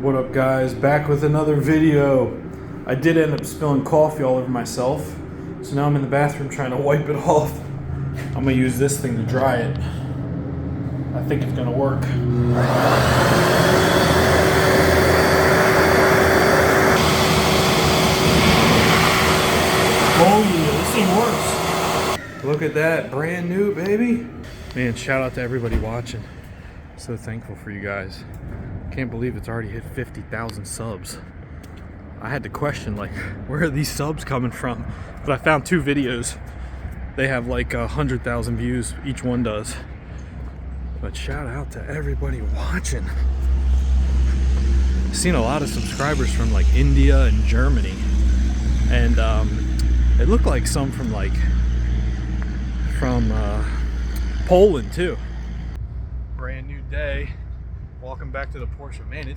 What up, guys? Back with another video. I did end up spilling coffee all over myself, so now I'm in the bathroom trying to wipe it off. I'm gonna use this thing to dry it. I think it's gonna work. Oh yeah, this thing works. Look at that, brand new, baby. Man, shout out to everybody watching. So thankful for you guys. Can't believe it's already hit 50,000 subs. I had to question, like, where are these subs coming from? But I found two videos. They have like 100,000 views, each one does. But shout out to everybody watching. I've seen a lot of subscribers from like India and Germany. And it looked like some from Poland too. Brand new day. Welcome back to the Porsche. Man,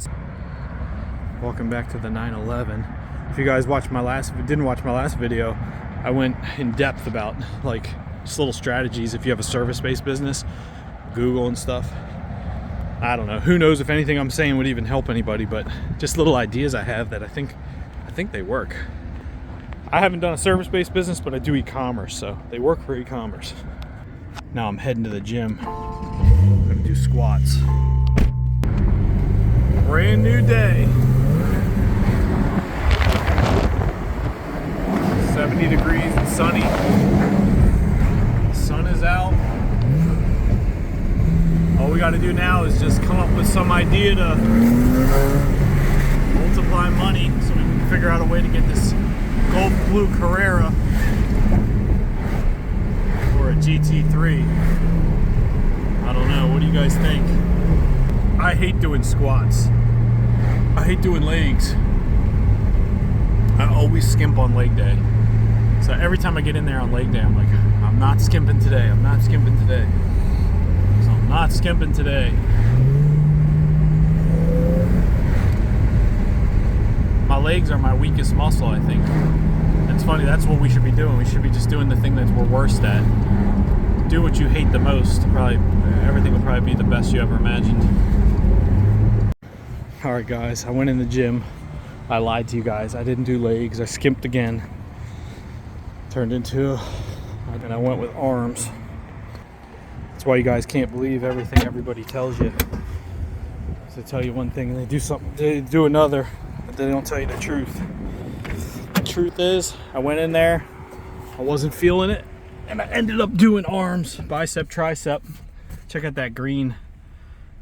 welcome back to the 911. If you guys didn't watch my last video, I went in depth about like just little strategies if you have a service-based business, Google and stuff. I don't know. Who knows if anything I'm saying would even help anybody, but just little ideas I have that I think they work. I haven't done a service-based business, but I do e-commerce, so they work for e-commerce. Now I'm heading to the gym. I'm gonna do squats. Brand new day. 70 degrees and sunny. The sun is out. All we got to do now is just come up with some idea to multiply money so we can figure out a way to get this gold blue Carrera or a GT3. I don't know. What do you guys think? I hate doing squats. I hate doing legs. I always skimp on leg day. So every time I get in there on leg day, I'm like, I'm not skimping today. I'm not skimping today. So I'm not skimping today. My legs are my weakest muscle, I think. It's funny, that's what we should be doing. We should be just doing the thing that we're worst at. Do what you hate the most. Everything will probably be the best you ever imagined. Alright guys, I went in the gym. I lied to you guys. I didn't do legs. I skimped again. And I went with arms. That's why you guys can't believe everything everybody tells you. They tell you one thing and they do something, they do another, but they don't tell you the truth. The truth is, I went in there, I wasn't feeling it, and I ended up doing arms, bicep, tricep. Check out that green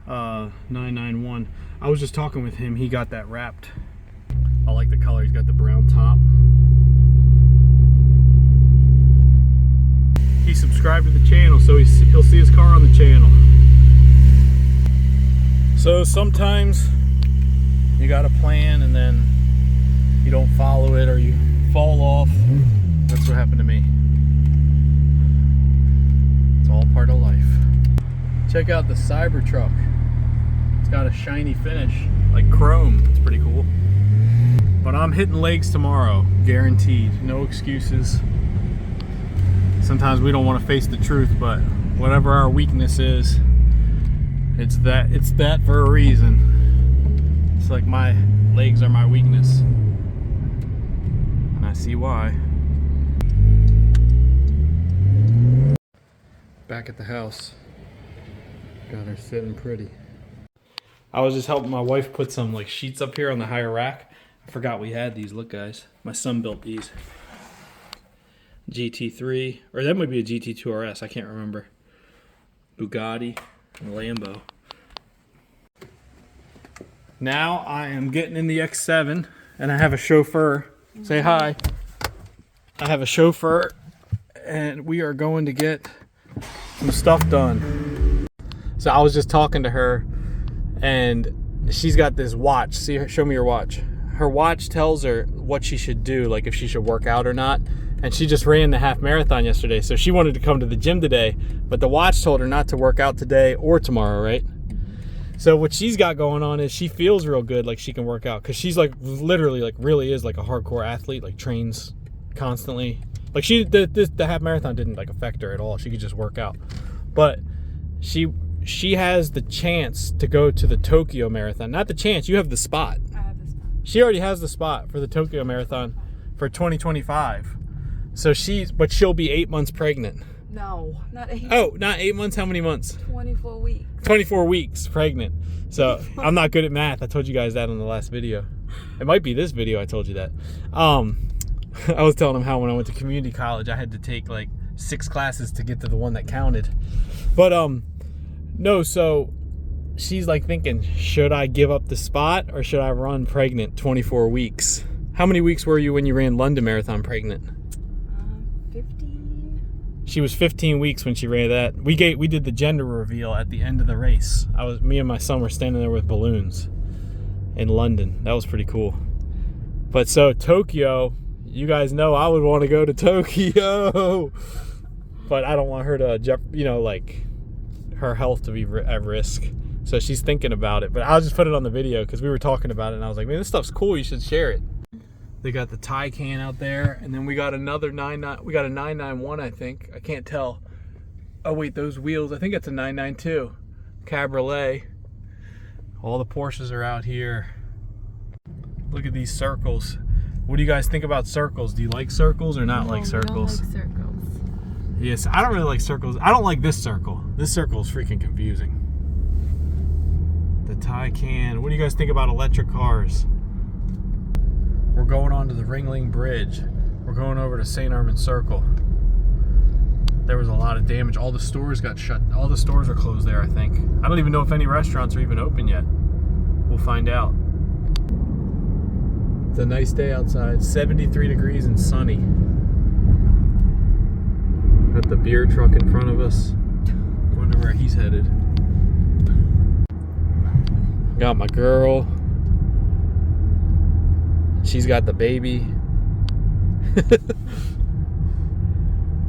991. I was just talking with him, he got that wrapped. I like the color, he's got the brown top. He subscribed to the channel, so he'll see his car on the channel. So sometimes you got a plan and then you don't follow it or you fall off. That's what happened to me. It's all part of life. Check out the Cybertruck. It's got a shiny finish, like chrome. It's pretty cool. But I'm hitting legs tomorrow, guaranteed. No excuses. Sometimes we don't want to face the truth, but whatever our weakness is, it's that for a reason. It's like my legs are my weakness. And I see why. Back at the house. Got her sitting pretty. I was just helping my wife put some like sheets up here on the higher rack. I forgot we had these. Look guys, my son built these. GT3, or that might be a GT2 RS, I can't remember. Bugatti and Lambo. Now I am getting in the X7 and I have a chauffeur. Say hi. I have a chauffeur and we are going to get some stuff done. So I was just talking to her and she's got this watch. See her, show me your watch. Her watch tells her what she should do, like if she should work out or not. And she just ran the half marathon yesterday, so she wanted to come to the gym today, but the watch told her not to work out today or tomorrow, right? So what she's got going on is she feels real good, like she can work out, because she's like literally like really is like a hardcore athlete, like trains constantly. Like the half marathon didn't like affect her at all. She could just work out. But she she has the chance to go to the Tokyo Marathon. Not the chance, you have the spot. I have the spot. She already has the spot for the Tokyo Marathon for 2025. So but she'll be 8 months pregnant. No, not 8. Oh, not 8 months? How many months? 24 weeks. 24 weeks pregnant. So I'm not good at math. I told you guys that on the last video. It might be this video I told you that. I was telling them how when I went to community college, I had to take like 6 classes to get to the one that counted. But no, so she's like thinking, should I give up the spot or should I run pregnant 24 weeks? How many weeks were you when you ran London Marathon pregnant? 15. She was 15 weeks when she ran that. We did the gender reveal at the end of the race. Me and my son were standing there with balloons in London. That was pretty cool. But so Tokyo, you guys know I would want to go to Tokyo, but I don't want her to, like her health to be at risk. So she's thinking about it, but I'll just put it on the video because we were talking about it and I was like, man, this stuff's cool. You should share it. They got the Taycan out there, and then we got another 991, I think. I can't tell. Oh wait, those wheels, I think it's a 992 Cabriolet. All the Porsches are out here. Look at these circles. What do you guys think about circles? Do you like circles or not like circles? I don't like circles. Yes, I don't really like circles. I don't like this circle. This circle is freaking confusing. The Taycan. What do you guys think about electric cars? We're going on to the Ringling Bridge. We're going over to St. Armands Circle. There was a lot of damage. All the stores got shut. All the stores are closed there, I think. I don't even know if any restaurants are even open yet. We'll find out. It's a nice day outside. 73 degrees and sunny. Got the beer truck in front of us. Wonder where he's headed. Got my girl. She's got the baby.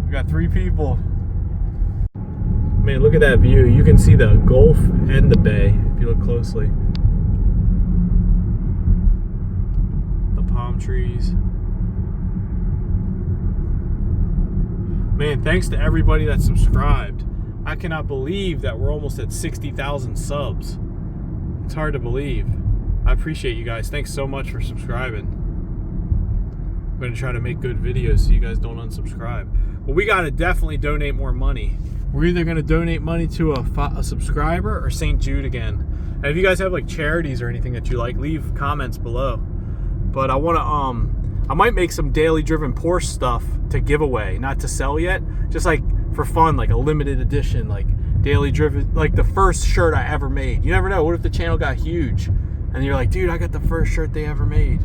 We got 3 people. Man, look at that view. You can see the Gulf and the bay if you look closely. The palm trees. Man, thanks to everybody that subscribed. I cannot believe that we're almost at 60,000 subs. It's hard to believe. I appreciate you guys. Thanks so much for subscribing. I'm going to try to make good videos so you guys don't unsubscribe. Well, we got to definitely donate more money. We're either going to donate money to a subscriber or St. Jude again. And if you guys have like charities or anything that you like, leave comments below. But I want to, I might make some daily driven Porsche stuff to give away, not to sell yet. Just like for fun, like a limited edition, like daily driven, like the first shirt I ever made. You never know. What if the channel got huge? And you're like, dude, I got the first shirt they ever made.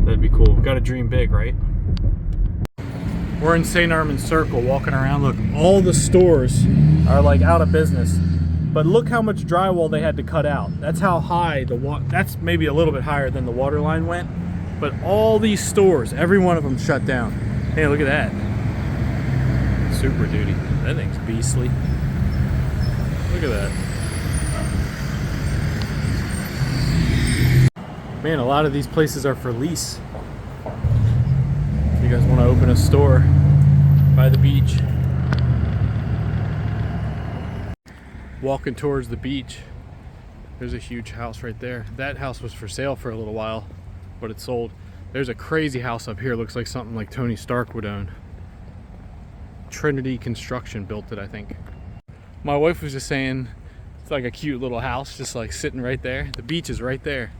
That'd be cool. Got to dream big, right? We're in St. Armands Circle walking around. Look, all the stores are like out of business. But look how much drywall they had to cut out. That's how high that's maybe a little bit higher than the water line went. But all these stores, every one of them shut down. Hey, look at that. Super Duty. That thing's beastly. Look at that. Man, a lot of these places are for lease. If you guys want to open a store by the beach. Walking towards the beach. There's a huge house right there. That house was for sale for a little while, but it sold. There's a crazy house up here. Looks like something like Tony Stark would own. Trinity Construction built it, I think. My wife was just saying it's like a cute little house just like sitting right there. The beach is right there.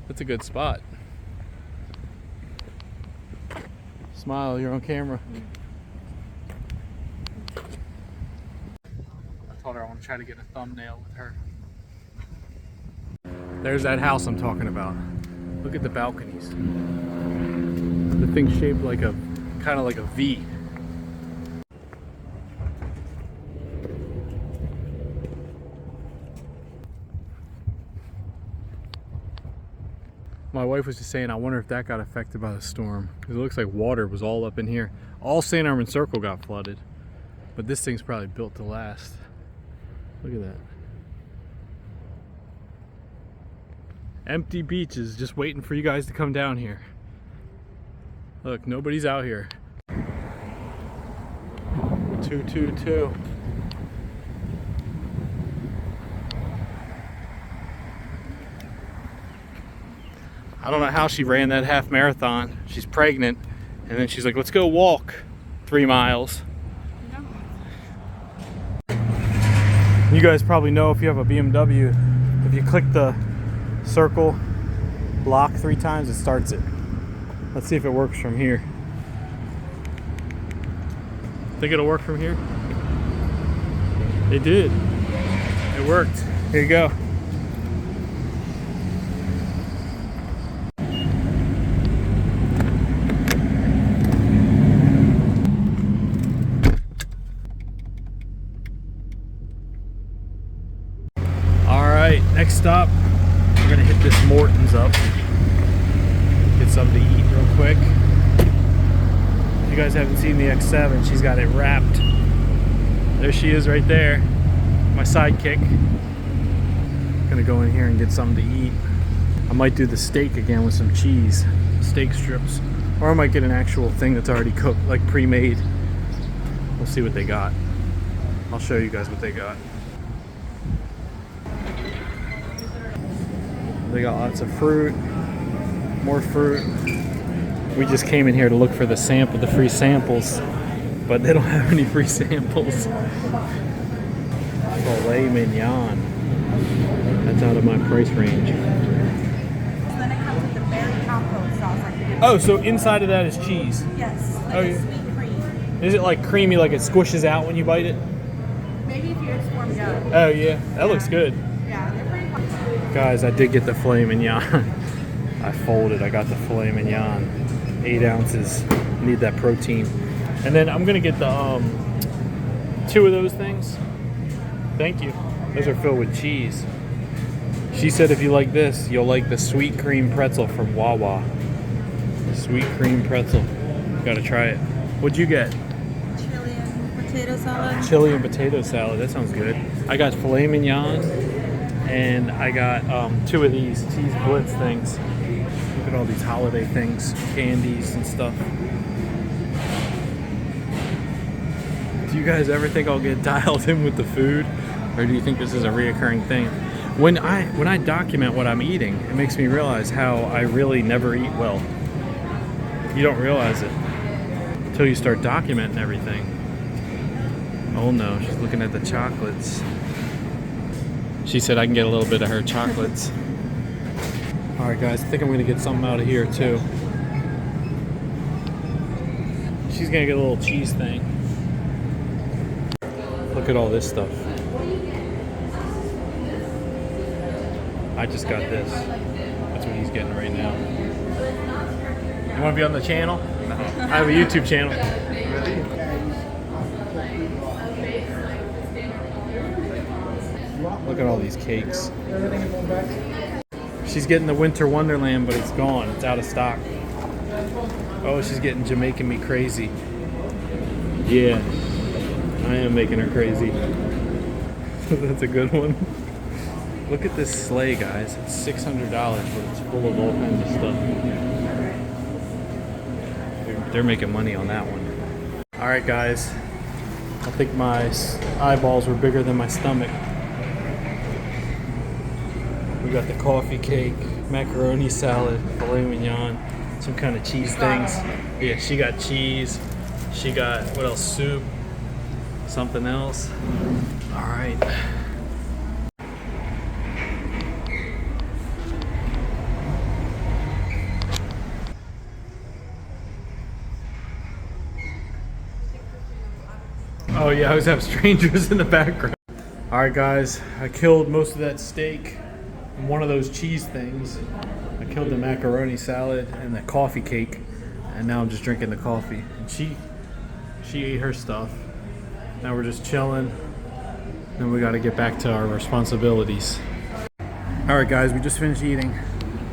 That's a good spot. Smile, you're on camera. I told her I want to try to get a thumbnail with her. There's that house I'm talking about. Look at the balconies. The thing's shaped like a, kind of like a V. My wife was just saying, I wonder if that got affected by the storm. Because it looks like water was all up in here. All St. Armands Circle got flooded. But this thing's probably built to last. Look at that. Empty beaches just waiting for you guys to come down here. Look, nobody's out here. 222. I don't know how she ran that half marathon. She's pregnant, and then she's like, let's go walk 3 miles. You guys probably know, if you have a BMW, if you click the circle lock 3 times, it starts it. Let's see if it works from here. Think it'll work from here? It did. It worked. Here you go. Alright, next stop, we're gonna hit this Morton's up. Get something to eat real quick. If you guys haven't seen the X7, she's got it wrapped. There she is right there, my sidekick. Gonna go in here and get something to eat. I might do the steak again with some cheese, steak strips. Or I might get an actual thing that's already cooked, like pre-made. We'll see what they got. I'll show you guys what they got. They got lots of fruit, more fruit. We just came in here to look for the free samples, but they don't have any free samples. Filet mignon. That's out of my price range. Then it comes with the berry compote sauce. Oh, so inside of that is cheese. Yes, like Oh, a yeah. sweet cream. Is it like creamy, like it squishes out when you bite it? Maybe if you're warmed up. Oh yeah, that looks good. Yeah, they're pretty fun. Guys, I did get the filet mignon. I folded, I got the filet mignon. 8 ounces, need that protein. And then I'm gonna get the 2 of those things. Thank you. Those are filled with cheese. She said if you like this, you'll like the sweet cream pretzel from Wawa. Sweet cream pretzel. Gotta try it. What'd you get? Chili and potato salad. Chili and potato salad. That sounds good. I got filet mignon, and I got 2 of these cheese blitz things. Look at all these holiday things, candies and stuff. Do you guys ever think I'll get dialed in with the food, or do you think this is a reoccurring thing? When I document what I'm eating, it makes me realize how I really never eat well. You don't realize it until you start documenting everything. Oh no, she's looking at the chocolates. She said I can get a little bit of her chocolates. Alright guys, I think I'm gonna get something out of here too. She's gonna get a little cheese thing. Look at all this stuff. I just got this. That's what he's getting right now. You wanna be on the channel? No. I have a YouTube channel. Look at all these cakes. She's getting the Winter Wonderland, but it's gone. It's out of stock. Oh, she's getting Jamaican Me Crazy. Yeah, I am making her crazy. That's a good one. Look at this sleigh, guys. It's $600, but it's full of all kinds of stuff. They're making money on that one. All right, guys. I think my eyeballs were bigger than my stomach. We got the coffee cake, macaroni salad, filet mignon, some kind of cheese things. Yeah, she got cheese. She got, what else, soup, something else. All right. Oh yeah, I always have strangers in the background. All right guys, I killed most of that steak and one of those cheese things. I killed the macaroni salad and the coffee cake, and now I'm just drinking the coffee. And she ate her stuff. Now we're just chilling. Then we gotta get back to our responsibilities. All right guys, we just finished eating.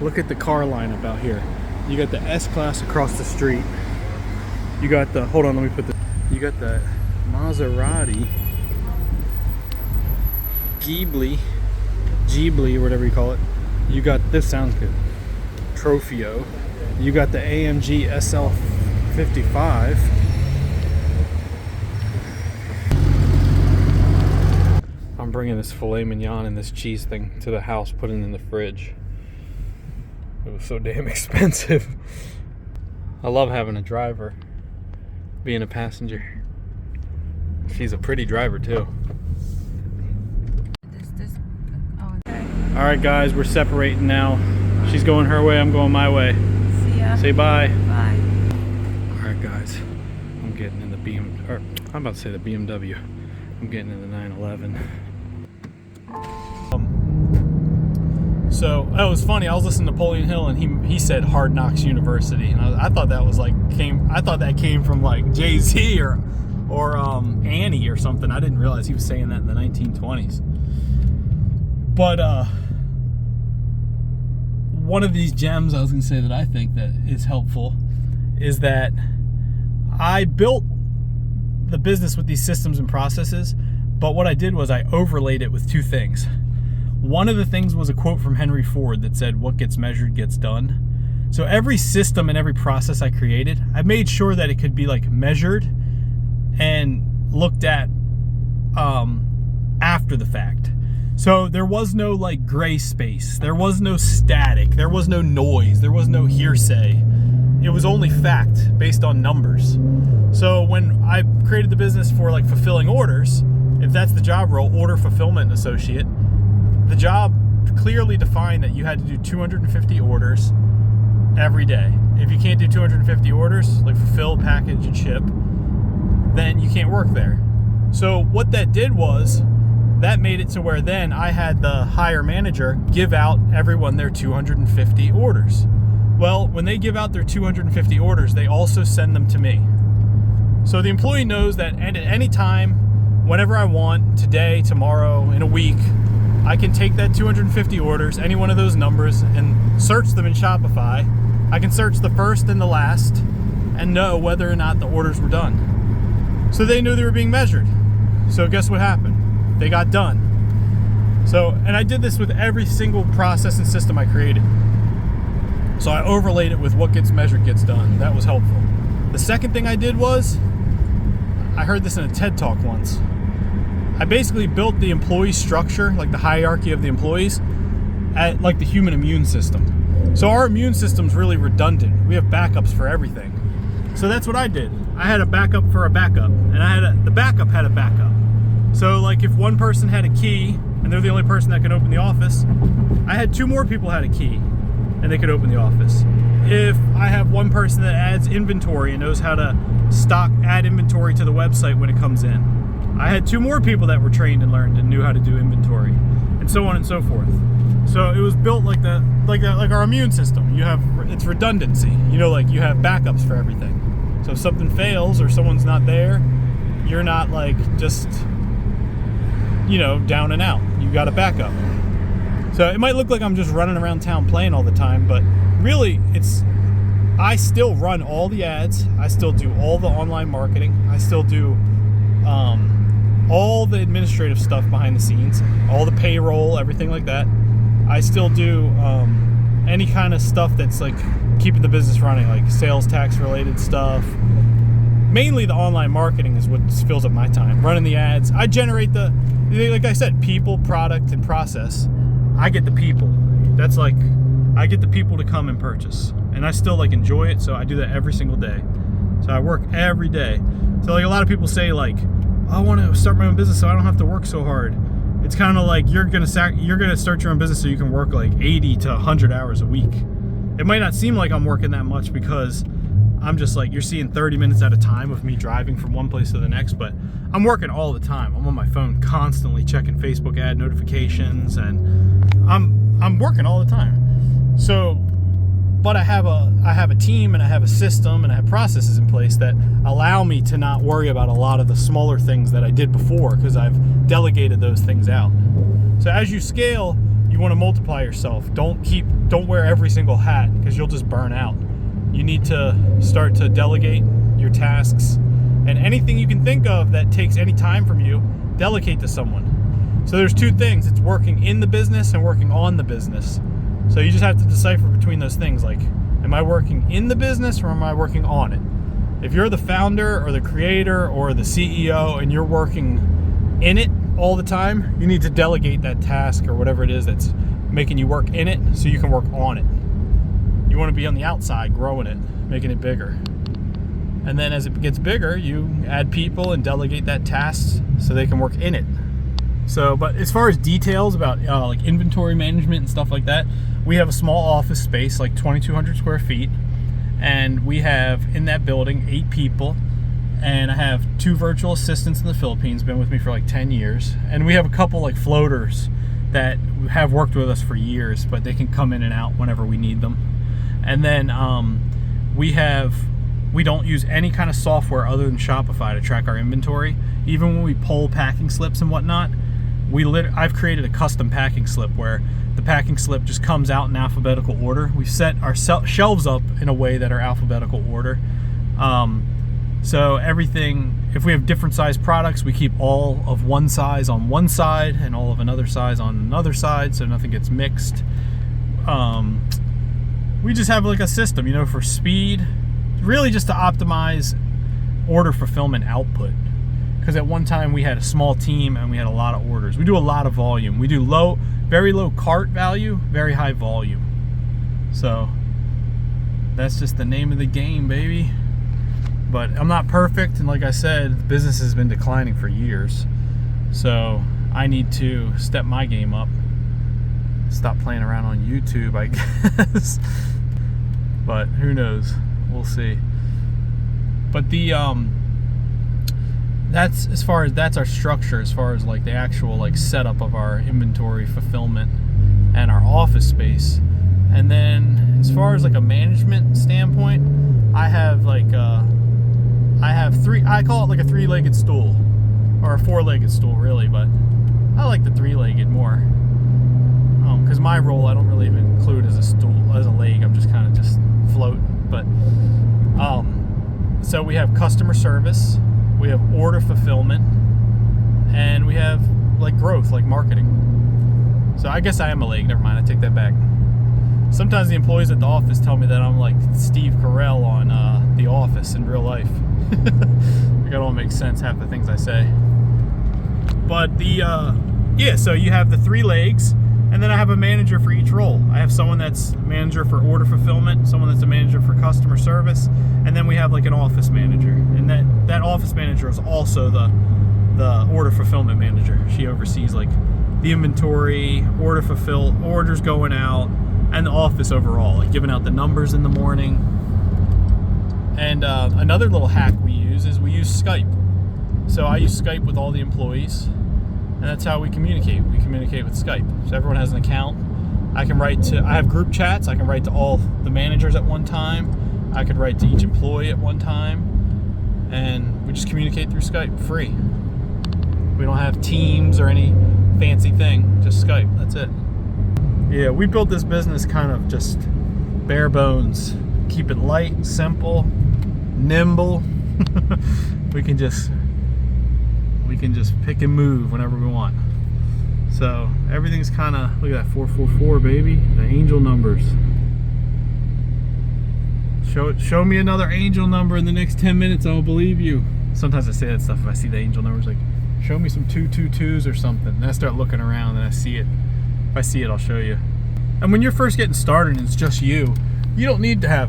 Look at the car lineup out here. You got the S-Class across the street. You got the, hold on, let me put the, you got the Maserati, Ghibli, or whatever you call it. You got, this sounds good, Trofeo. You got the AMG SL55. I'm bringing this filet mignon and this cheese thing to the house, putting it in the fridge. It was so damn expensive. I love having a driver, being a passenger. She's a pretty driver too. All right, guys, we're separating now. She's going her way, I'm going my way. See ya. Say bye. Bye. All right, guys, I'm getting in the I'm about to say the BMW. I'm getting in the 911. So it was funny. I was listening to Napoleon Hill, and he said Hard Knocks University, and I thought that was like came from like Jay-Z or Annie or something. I didn't realize he was saying that in the 1920s. But one of these gems I was going to say that I think that is helpful is that I built the business with these systems and processes, but what I did was I overlaid it with two things. One of the things was a quote from Henry Ford that said, "What gets measured gets done." So every system and every process I created, I made sure that it could be like measured and looked at after the fact. So there was no like gray space, there was no static, there was no noise, there was no hearsay. It was only fact based on numbers. So when I created the business for like fulfilling orders, if that's the job role, order fulfillment associate, the job clearly defined that you had to do 250 orders every day. If you can't do 250 orders, like fulfill, package, and ship, then you can't work there. So what that did was, that made it to where then I had the hire manager give out everyone their 250 orders. Well, when they give out their 250 orders, they also send them to me. So the employee knows that at any time, whenever I want, today, tomorrow, in a week, I can take that 250 orders, any one of those numbers, and search them in Shopify. I can search the first and the last and know whether or not the orders were done. So they knew they were being measured. So guess what happened? They got done. So, and I did this with every single process and system I created. So I overlaid it with what gets measured gets done. That was helpful. The second thing I did was, I heard this in a TED Talk once. I basically built the employee structure, like the hierarchy of the employees, at like the human immune system. So our immune system's really redundant. We have backups for everything. So that's what I did. I had a backup for a backup, and the backup had a backup. So like if one person had a key, and they're the only person that could open the office, I had two more people had a key, and they could open the office. If I have one person that adds inventory and knows how to add inventory to the website when it comes in, I had two more people that were trained and learned and knew how to do inventory, and so on and so forth. So it was built like our immune system. It's redundancy. Like you have backups for everything. So if something fails or someone's not there, you're not like just down and out. You got a backup. So it might look like I'm just running around town playing all the time, but really I still run all the ads. I still do all the online marketing. I still do all the administrative stuff behind the scenes, all the payroll, everything like that. I still do any kind of stuff that's like keeping the business running, like sales tax related stuff. Mainly the online marketing is what fills up my time. Running the ads. I generate like I said, people, product, and process. I get the people. That's like, I get the people to come and purchase. And I still like enjoy it, so I do that every single day. So I work every day. So like a lot of people say like, I want to start my own business so I don't have to work so hard. It's kind of like you're gonna start your own business so you can work like 80 to 100 hours a week. It might not seem like I'm working that much because I'm just like, you're seeing 30 minutes at a time of me driving from one place to the next, but I'm working all the time. I'm on my phone constantly checking Facebook ad notifications, and I'm working all the time. So, but I have a team, and I have a system, and I have processes in place that allow me to not worry about a lot of the smaller things that I did before, because I've delegated those things out. So as you scale, you want to multiply yourself. Don't wear every single hat, because you'll just burn out. You need to start to delegate your tasks, and anything you can think of that takes any time from you, delegate to someone. So there's two things. It's working in the business and working on the business. So you just have to decipher between those things. Like, am I working in the business or am I working on it? If you're the founder or the creator or the CEO and you're working in it all the time, you need to delegate that task or whatever it is that's making you work in it so you can work on it. You want to be on the outside growing it, making it bigger. And then as it gets bigger, you add people and delegate that task so they can work in it. So, but as far as details about like inventory management and stuff like that, we have a small office space, like 2,200 square feet. And we have in that building 8 people. And I have 2 virtual assistants in the Philippines, been with me for like 10 years. And we have a couple like floaters that have worked with us for years, but they can come in and out whenever we need them. And then we don't use any kind of software other than Shopify to track our inventory. Even when we pull packing slips and whatnot, I've created a custom packing slip where the packing slip just comes out in alphabetical order. We've set our shelves up in a way that are alphabetical order. So everything, if we have different size products, we keep all of one size on one side and all of another size on another side, so nothing gets mixed. We just have like a system, you know, for speed, really just to optimize order fulfillment output. Because at one time we had a small team and we had a lot of orders. We do a lot of volume. We do very low cart value, very high volume. So that's just the name of the game, baby. But I'm not perfect, and like I said, the business has been declining for years. So I need to step my game up. Stop playing around on YouTube, I guess. But who knows? We'll see. But that's our structure as far as like the actual like setup of our inventory fulfillment and our office space. And then as far as like a management standpoint, I have I call it like a 3-legged stool, or a 4-legged stool really, but I like the 3-legged more. Because my role I don't really even include as a stool, as a leg. I'm just kind of just floating. But so we have customer service, we have order fulfillment, and we have like growth, like marketing. So I guess I am a leg. Never mind, I take that back. Sometimes the employees at the office tell me that I'm like Steve Carell on The Office in real life. It don't make sense, half the things I say. But so you have the 3 legs, and then I have a manager for each role. I have someone that's a manager for order fulfillment, someone that's a manager for customer service, and then we have like an office manager. And that office manager is also the order fulfillment manager. She oversees like the inventory, orders going out, and the office overall, like giving out the numbers in the morning. And another little hack we use is we use Skype. So I use Skype with all the employees, and that's how we communicate. We communicate with Skype. So everyone has an account. I have group chats. I can write to all the managers at one time. I could write to each employee at one time, and we just communicate through Skype, free. We don't have Teams or any fancy thing, just Skype, that's it. Yeah, we built this business kind of just bare bones. Keep it light, simple, nimble. we can just pick and move whenever we want. So everything's kind of, look at that 444, baby, the angel numbers. Show me another angel number in the next 10 minutes, I'll believe you. Sometimes I say that stuff if I see the angel numbers, like show me some 222s or something. And I start looking around and I see it. If I see it, I'll show you. And when you're first getting started and it's just you don't need to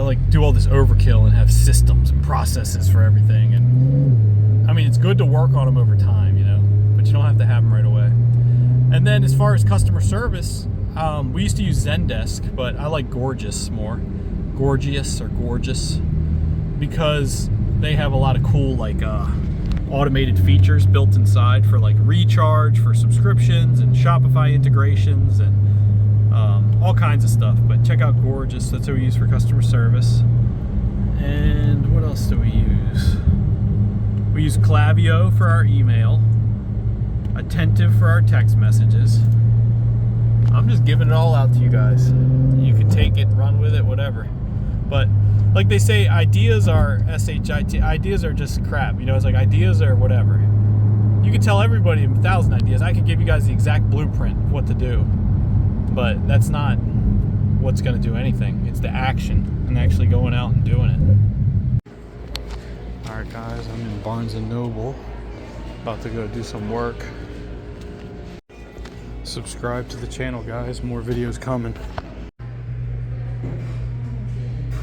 like do all this overkill and have systems and processes for everything. And I mean, it's good to work on them over time, you know, but you don't have to have them right away. And then as far as customer service, we used to use Zendesk, but I like Gorgeous more. Gorgeous, because they have a lot of cool like automated features built inside for like recharge for subscriptions and Shopify integrations and all kinds of stuff. But check out Gorgeous, that's what we use for customer service. And what else do we use? We use Klaviyo for our email, Attentive for our text messages. I'm just giving it all out to you guys. You can take it, run with it, whatever. But like they say, ideas are S-H-I-T, ideas are just crap. You know, it's like ideas are whatever. You can tell everybody 1,000 ideas. I could give you guys the exact blueprint of what to do. But that's not what's going to do anything. It's the action and actually going out and doing it. Alright guys, I'm in Barnes & Noble. About to go do some work. Subscribe to the channel guys, more videos coming.